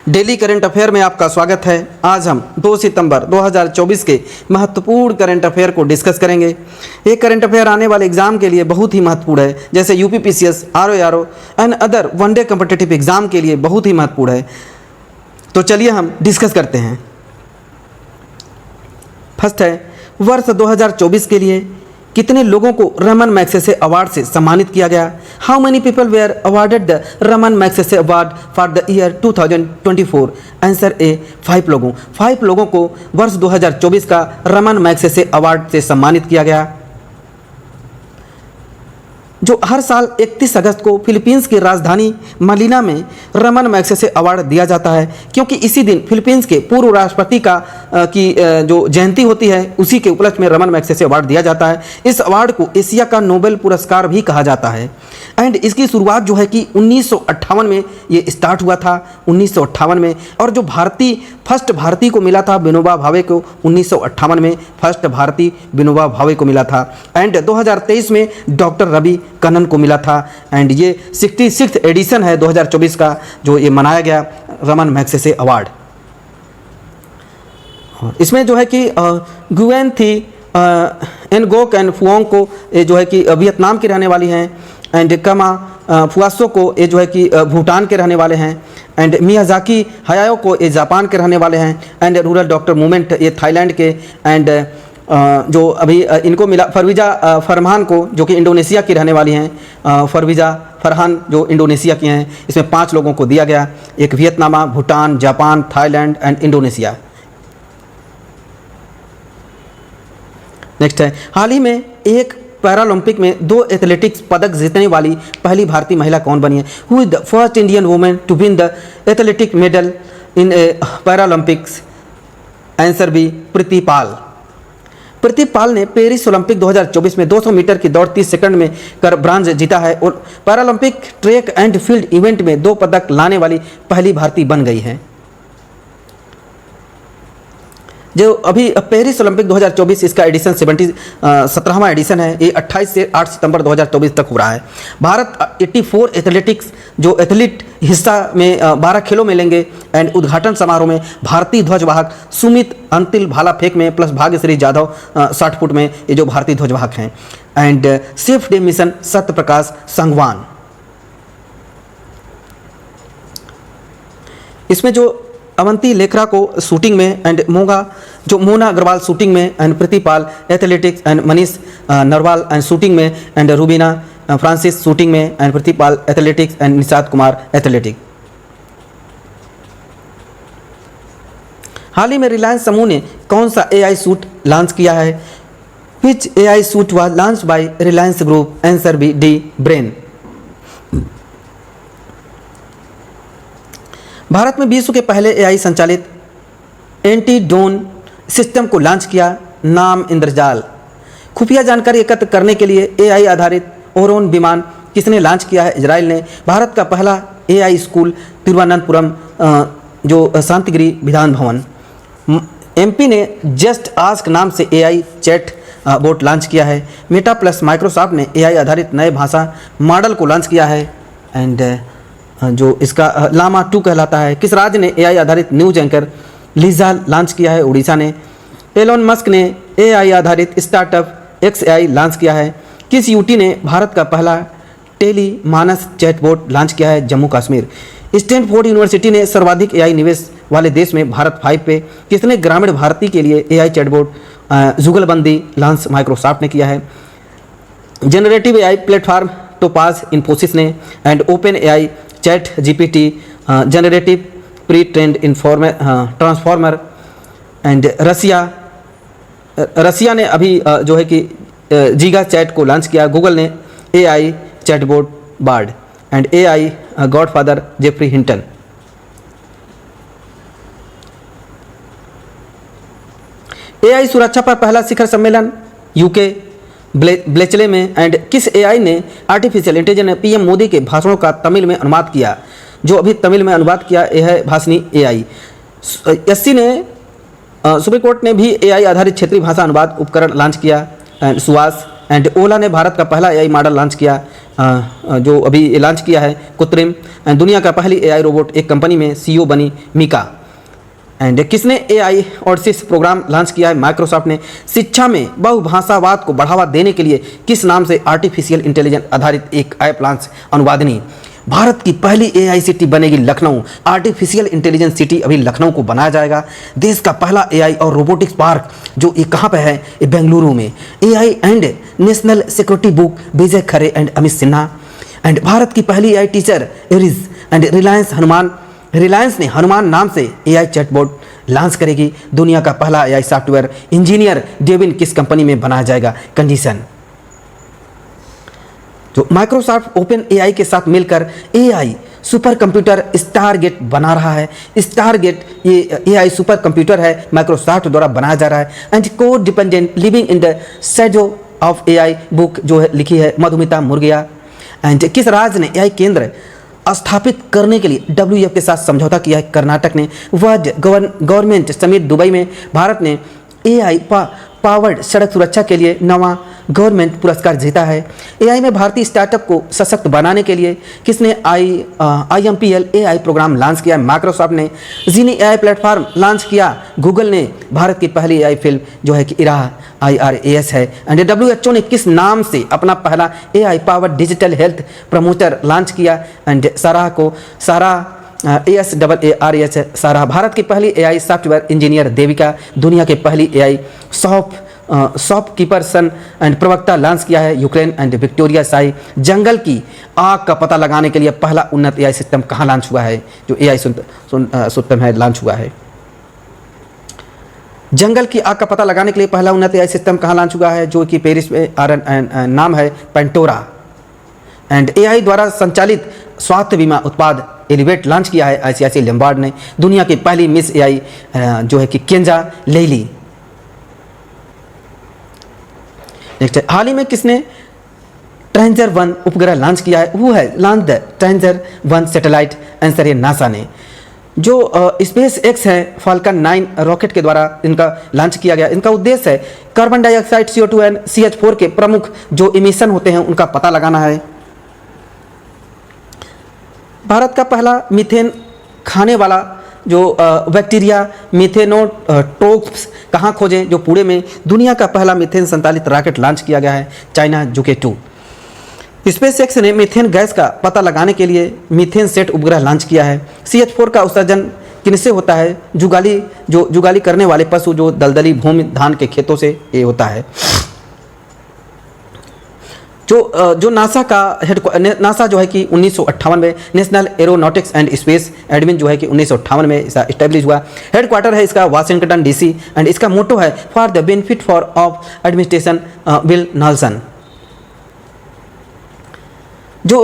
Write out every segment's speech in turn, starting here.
Daily current affair में आपका स्वागत है। आज हम 2 सितंबर 2024 के महत्वपूर्ण करंट अफेयर को डिस्कस करेंगे। ये करंट अफेयर आने वाले एग्जाम के लिए बहुत ही महत्वपूर्ण है, जैसे UPPCS, RO and other one day competitive exam के लिए बहुत ही महत्वपूर्ण है। तो चलिए हम डिस्कस करते हैं। फर्स्ट है, वर्ष 2024 के लिए कितने लोगों को रमन मैग्सेसे अवार्ड से सम्मानित किया गया? How many people were awarded the Raman Magsaysay award for the year 2024? Answer A 5 लोगों। 5 लोगों को वर्ष 2024 का रमन मैग्सेसे अवार्ड से सम्मानित किया गया, जो हर साल 31 अगस्त को फिलीपींस की राजधानी मनीला में रमन मैग्सेसे अवार्ड दिया जाता है, क्योंकि इसी दिन फिलीपींस के पूर्व राष्ट्रपति की जो जयंती होती है, उसी के उपलक्ष्य में रमन मैग्सेसे अवार्ड दिया जाता है। इस अवार्ड को एशिया का नोबेल पुरस्कार भी कहा जाता है। एंड इसकी शुरुआत जो है कि 1958 में ये स्टार्ट हुआ था, 1958 में। और जो फर्स्ट भारतीय को मिला था विनोबा भावे को 1958 में फर्स्ट भारतीय विनोबा भावे को मिला था। एंड 2023 में डॉक्टर रवि कन्नन को मिला था। एंड ये 66th एडिशन है 2024 का, जो ये मनाया गया रमन मैग्सेसे अवार्ड। इसमें जो है कि गुएन थी एनगोक एंड फुओंग को ये जो है कि वियतनाम की रहने वाली हैं। एंड कमा फुआसो को ये जो है कि भूटान के रहने वाले हैं। एंड मियाजाकी हयाओ को ये जापान के रहने वाले हैं। एंड रूरल डॉक्टर मूवमेंट ये थाईलैंड के। एंड जो अभी इनको मिला फरवीजा फरमान को, जो कि इंडोनेशिया की रहने वाली हैं। फरवीजा फरहान जो इंडोनेशिया की हैं। इसमें 5 लोगों को दिया गया, एक Vietnam, Bhutan, Japan, Thailand and Indonesia. Next है, हाल ही में एक पैरालंपिक में 2 एथलेटिक्स पदक जीतने वाली पहली भारतीय महिला कौन बनी है? Who is the first Indian women to win the athletic medal in Paralympics? Answer B Preeti Pal. Preeti Pal ने पेरिस ओलंपिक 2024 में 200 मीटर की दौड़ 30 सेकंड में कर ब्रांज जीता है और Paralympic track and field event में 2 पदक लाने वाली पहली भारतीय बन गई है। जो अभी पेरिस ओलंपिक 2024 इसका एडिशन 17वां एडिशन है। ये 28 से 8 सितंबर 2024 तक हो रहा है। भारत 84 एथलेटिक्स जो एथलीट हिस्सा में 12 खेलों में लेंगे। एंड उद्घाटन समारोह में भारतीय ध्वजवाहक सुमित अंतिल भाला फेंक में प्लस भाग्यश्री जाधव 60 फुट में ये जो भारतीय ध्वजवाहक हैं। And safe day mission Satya Prakash Sangwan. इसमें जो अवंती लेखरा को शूटिंग में, एंड मोना अग्रवाल शूटिंग में, and Preetipal athletics, and Manish Narwal and shooting में, एंड रूबीना फ्रांसिस शूटिंग में, and Preetipal athletics, and Nishad Kumar athletics. हाल ही में रिलायंस समूह ने कौन सा AI सूट लॉन्च किया है? Which AI suit was launched by Reliance group? Answer B D brain. भारत में विश्व के पहले AI संचालित एंटी ड्रोन सिस्टम को लॉन्च किया, नाम इंद्रजाल। खुफिया जानकारी एकत्र करने के लिए AI आधारित ओरोन विमान किसने लॉन्च किया है? इजराइल ने। भारत का पहला AI स्कूल तिरुवनंतपुरम जो शांतिगिरी विधान भवन। MP ने जस्ट आस्क नाम से AI चैट बोट लॉन्च किया है। मेटा प्लस माइक्रोसॉफ्ट ने AI आधारित नए भाषा मॉडल को लॉन्च किया है। एंड जो इसका लामा 2 कहलाता है। किस राज्य ने AI आधारित न्यूज एंकर लीजा लॉन्च किया है? उड़ीसा ने। एलोन मस्क ने AI आधारित स्टार्टअप XAI लॉन्च किया है। किस यूटी ने भारत का पहला टेली मानस चैटबॉट लॉन्च किया है? जम्मू कश्मीर। स्टैनफोर्ड यूनिवर्सिटी ने सर्वाधिक AI निवेश वाले देश में भारत 5 पे। किसने ग्रामीण भारती के लिए AI chatbot Jugalbandi launch? Microsoft ने किया है। Generative AI platform Topaz Infosys ने। And open AI chat GPT generative pre trained transformer. And Russia ने अभी जो है कि जीगा चैट को लॉन्च किया। गूगल ने AI chatbot Bard. And AI godfather Geoffrey Hinton. AI सुरक्षा पर पहला शिखर सम्मेलन UK ब्लेचले में। एंड किस AI ने आर्टिफिशियल इंटेलिजेंस ने PM मोदी के भाषणों का तमिल में अनुवाद किया? जो अभी तमिल में अनुवाद किया यह है भाषणी AI। SC ने सुप्रीम कोर्ट ने भी AI आधारित क्षेत्रीय भाषा अनुवाद उपकरण लॉन्च किया। एंड सुहास। एंड ओला ने भारत का पहला AI मॉडल लॉन्च किया। जो अभी लॉन्च किया है कृत्रिम, दुनिया का पहली एआई रोबोट एक कंपनी में सीईओ बनी मीका। एंड किसने एआई और सिस प्रोग्राम लॉन्च किया है? माइक्रोसॉफ्ट ने। शिक्षा में बहुभाषावाद को बढ़ावा देने के लिए किस नाम से आर्टिफिशियल इंटेलिजेंस आधारित एक ऐप लॉन्च? अनुवादिनी। भारत की पहली एआई सिटी बनेगी लखनऊ। आर्टिफिशियल इंटेलिजेंस सिटी अभी लखनऊ को बनाया जाएगा। देश का पहला एआई और रोबोटिक्स पार्क जो ये कहाँ पे है? ये बेंगलुरु में। AI and national security book Vijay Khare and Amit Sinha. And Bharat की पहली एआई टीचर एरिज। एंड रिलायंस ने हनुमान नाम से एआई चैटबॉट लॉन्च करेगी। दुनिया का पहला एआई सॉफ्टवेयर इंजीनियर डेविन किस कंपनी में बनाया जाएगा? कंडीशन। जो माइक्रोसॉफ्ट ओपन एआई के साथ मिलकर एआई सुपर कंप्यूटर स्टारगेट बना रहा है। स्टारगेट ये एआई सुपर कंप्यूटर है, माइक्रोसॉफ्ट द्वारा बनाया जा रहा है। And code dependent living in the shadow of AI book जो है लिखी है मधुमिता मुर्गिया। एंड किस राज्य ने एआई केंद्र स्थापित करने के लिए डब्ल्यूएफ के साथ समझौता किया है? कर्नाटक ने। वर्ल्ड गवर्नमेंट समिट दुबई में भारत ने एआई पावर्ड सड़क सुरक्षा के लिए नवा गवर्नमेंट पुरस्कार जीता है। एआई में भारतीय स्टार्टअप को सशक्त बनाने के लिए किसने IMPL एआई प्रोग्राम लॉन्च किया? माइक्रोसॉफ्ट ने। जीनी एआई प्लेटफॉर्म लॉन्च किया गूगल ने। भारत की पहली एआई फिल्म जो है कि इराह IRAS है। एंड WHO ने किस नाम से अपना पहला AI powered digital health promoter launch किया? एंड सारा ASAARS सारा। भारत की पहली एआई सॉफ्टवेयर इंजीनियर देविका। दुनिया की पहली एआई शॉपकीपर एंड प्रवक्ता लॉन्च किया है यूक्रेन एंड विक्टोरिया साई। जंगल की आग का पता लगाने के लिए पहला उन्नत एआई सिस्टम कहाँ लॉन्च हुआ है? जो एआई सिस्टम है लॉन्च हुआ है। जंगल की आग का पता लगाने के लिए पहला उन्नत एआई सिस्टम कहाँ लॉन्च हुआ है? जो कि पेरिस में नाम है पेंटोरा। एंड एआई द्वारा संचालित स्वास्थ्य बीमा उत्पाद एलिवेट लॉन्च किया है ICICI लैम्बार्ड ने। दुनिया की पहली मिस एआई जो है कि केंजा लेली। नेक्स्ट है, हाल ही में किसने ट्रेंजर 1 उपग्रह लॉन्च किया है? वो है लॉन्च द ट्रेंजर 1 सैटेलाइट। आंसर है नासा ने। जो स्पेस एक्स है फाल्कन 9 रॉकेट के द्वारा इनका लॉन्च किया गया। इनका उद्देश्य है carbon dioxide CO2 and CH4 के प्रमुख जो इमिशन होते हैं उनका पता लगाना है। भारत का पहला मीथेन खाने वाला जो बैक्टीरिया मीथेनोट्रोप्स कहाँ खोजें? जो पुणे में। दुनिया का पहला मीथेन संचालित रॉकेट लॉन्च किया गया है चाइना जुके-2। स्पेसएक्स ने मीथेन गैस का पता लगाने के लिए मीथेन सेट उपग्रह लॉन्च किया है। CH4 का उत्सर्जन किनसे होता है? जुगाली करने वाले पशु जो दलदली भूमि धान के खेतों से ये होता है। जो नासा जो है कि 1958 में national aeronautics and space admin जो है कि 1958 में इसका इस्टेब्लिश हुआ। हेडक्वार्टर है इसका वाशिंगटन DC एंड इसका मोटो है for the benefit for of administration will नॉल्सन। जो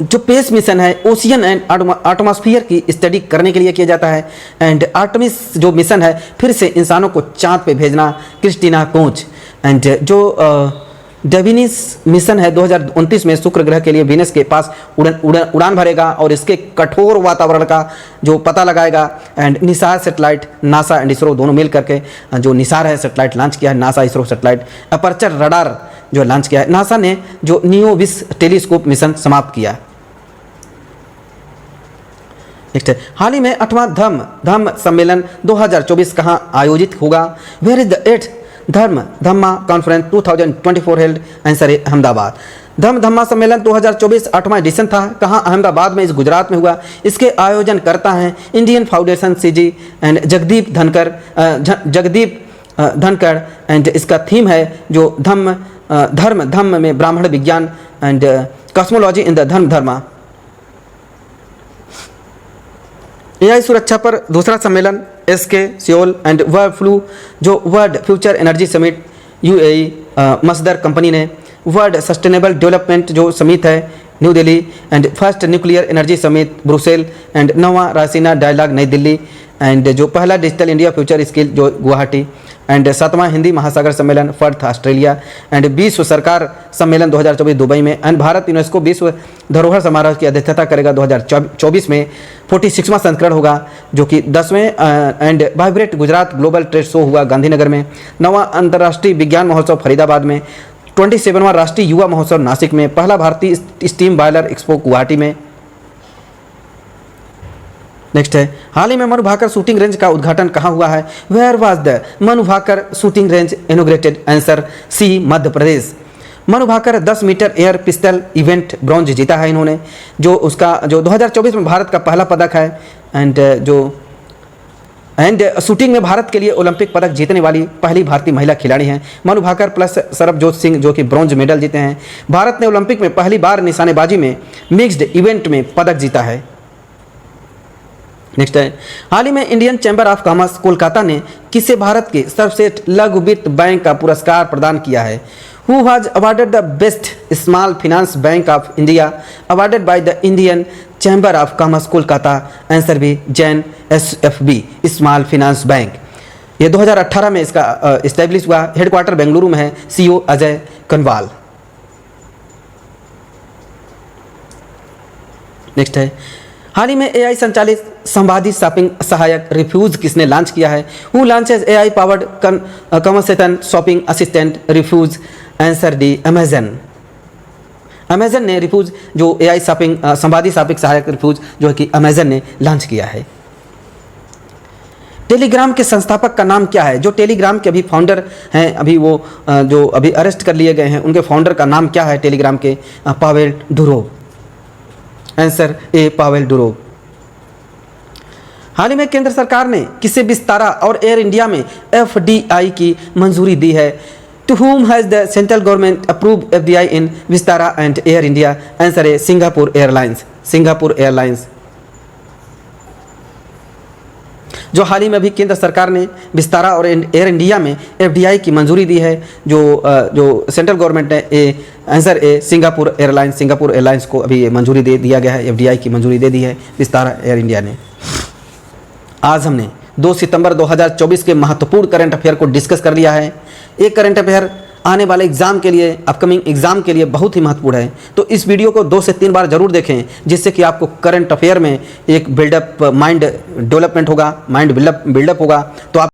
स्पेस मिशन है ओशियन एंड एटमॉस्फेयर की स्टडी करने के लिए किया जाता है। एंड आर्टेमिस जो मिशन है फिर से इंसानों को चांद पे भेजना क्रिस्टीना कोच। एंड जो डेविनिस मिशन है 2029 में शुक्र ग्रह के लिए वीनस के पास उड़ान भरेगा और इसके कठोर वातावरण का जो पता लगाएगा। And Nisar satellite NASA and ISRO दोनों मिल करके जो निसार है सेटेलाइट लॉन्च किया है। NASA ISRO satellite aperture radar जो लॉन्च किया है। नासा ने जो नियोविस टेलीस्कोप मिशन समाप्त किया। नेक्स्ट है, हाल ही में 8वां धम्म सम्मेलन 2024 कहाँ आयोजित होगा? Where is the 8th Dhamma conference 2024 held? Answer है अहमदाबाद। धम्मा सम्मेलन 2024 8वां एडिशन था। कहाँ? अहमदाबाद में, इस गुजरात में हुआ। इसके आयोजन करता है Indian foundation CG and Jagdeep Dhankhar. And इसका थीम है जो धर्म में ब्राह्मण विज्ञान and cosmology in the dharma. AI सुरक्षा पर दूसरा सम्मेलन SK Seoul and world future energy summit UAE Masdar company ने। वर्ल्ड सस्टेनेबल डेवलपमेंट जो समिट है new Delhi and first nuclear energy summit Brussels and नवा रायसीना डायलॉग नई दिल्ली। एंड जो पहला डिजिटल इंडिया फ्यूचर स्किल जो गुवाहाटी। एंड 7वां हिंदी महासागर सम्मेलन पर्थ ऑस्ट्रेलिया। एंड विश्व सरकार सम्मेलन 2024 दुबई में। एंड भारत यूनेस्को विश्व धरोहर समारोह की अध्यक्षता करेगा 2024 में। 46वां संस्करण होगा जो कि 10वें and vibrant Gujarat global trade show हुआ गांधीनगर में। 9वां अंतर्राष्ट्रीय विज्ञान महोत्सव फरीदाबाद में। 27वां राष्ट्रीय युवा महोत्सव नासिक में, पहला भारतीय स्टीम बॉयलर एक्सपो गुवाहाटी में। नेक्स्ट है, हाल ही में मनु भाकर शूटिंग रेंज का उद्घाटन कहाँ हुआ है? Where was the Manu Bhaker shooting range inaugurated? Answer C, Madhya Pradesh. Manu Bhaker 10 metre air pistol event bronze जीता है इन्होंने, जो 2024 में भारत का पहला पदक है। एंड शूटिंग में भारत के लिए ओलंपिक पदक जीतने वाली पहली भारतीय महिला खिलाड़ी हैं। मनु भाकर प्लस सरबजोत सिंह जो कि ब्रॉन्ज मेडल जीते हैं। भारत ने ओलंपिक में पहली बार निशानेबाजी में मिक्स्ड इवेंट में पदक जीता है। नेक्स्ट है, हाल ही में Indian chamber of commerce Kolkata ने किसे भारत के सर्वश्रेष्ठ लघु वित्त बैंक का पुरस्कार प्रदान किया है? Who was awarded the best small finance bank of India awarded by the Indian Chamber of Commerce Kolkata? Answer B Jain SFB small finance bank. ये 2018 में इसका इस्टेब्लिश हुआ। हेडक्वार्टर बेंगलुरु में है। CEO अजय कनवाल। नेक्स्ट है, हाल ही में AI संचालित संवादी शॉपिंग सहायक रिफ्यूज किसने लॉन्च किया है? Who launches AI powered conversation shopping assistant Rufus? Answer D, Amazon. Amazon ने रिफ्यूज जो AI शॉपिंग संवादी शॉपिंग सहायक रिफ्यूज जो है कि अमेजन ने लॉन्च किया है। टेलीग्राम के संस्थापक का नाम क्या है? जो टेलीग्राम के अभी फाउंडर हैं, अभी वो जो अभी अरेस्ट कर लिए गए हैं, उनके फाउंडर का नाम क्या है टेलीग्राम के? Pavel Durov. Answer A, Pavel Durov. हाल ही में केंद्र सरकार ने किसे विस्तारा और एयर इंडिया में FDI की मंजूरी दी है? To whom has the central government approved FDI in Vistara and Air India? Answer है सिंगापुर एयरलाइंस। सिंगापुर एयरलाइंस जो हाल ही में भी केंद्र सरकार ने विस्तारा और एयर इंडिया में FDI की मंजूरी दी है, जो सेंट्रल गवर्नमेंट ने answer A, Singapore Airlines. Singapore airlines को अभी ये मंजूरी दे दिया गया है, FDI की मंजूरी दे दी है विस्तारा एयर इंडिया ने। आज हमने 2 सितंबर 2024 के महत्वपूर्ण करंट अफेयर को डिस्कस कर लिया है। एक करंट अफेयर आने वाले एग्जाम के लिए, अपकमिंग एग्जाम के लिए बहुत ही महत्वपूर्ण है, तो इस वीडियो को 2 से 3 बार जरूर देखें, जिससे कि आपको करंट अफेयर में एक बिल्डअप माइंड डेवलपमेंट होगा, माइंड बिल्डअप होगा। तो आप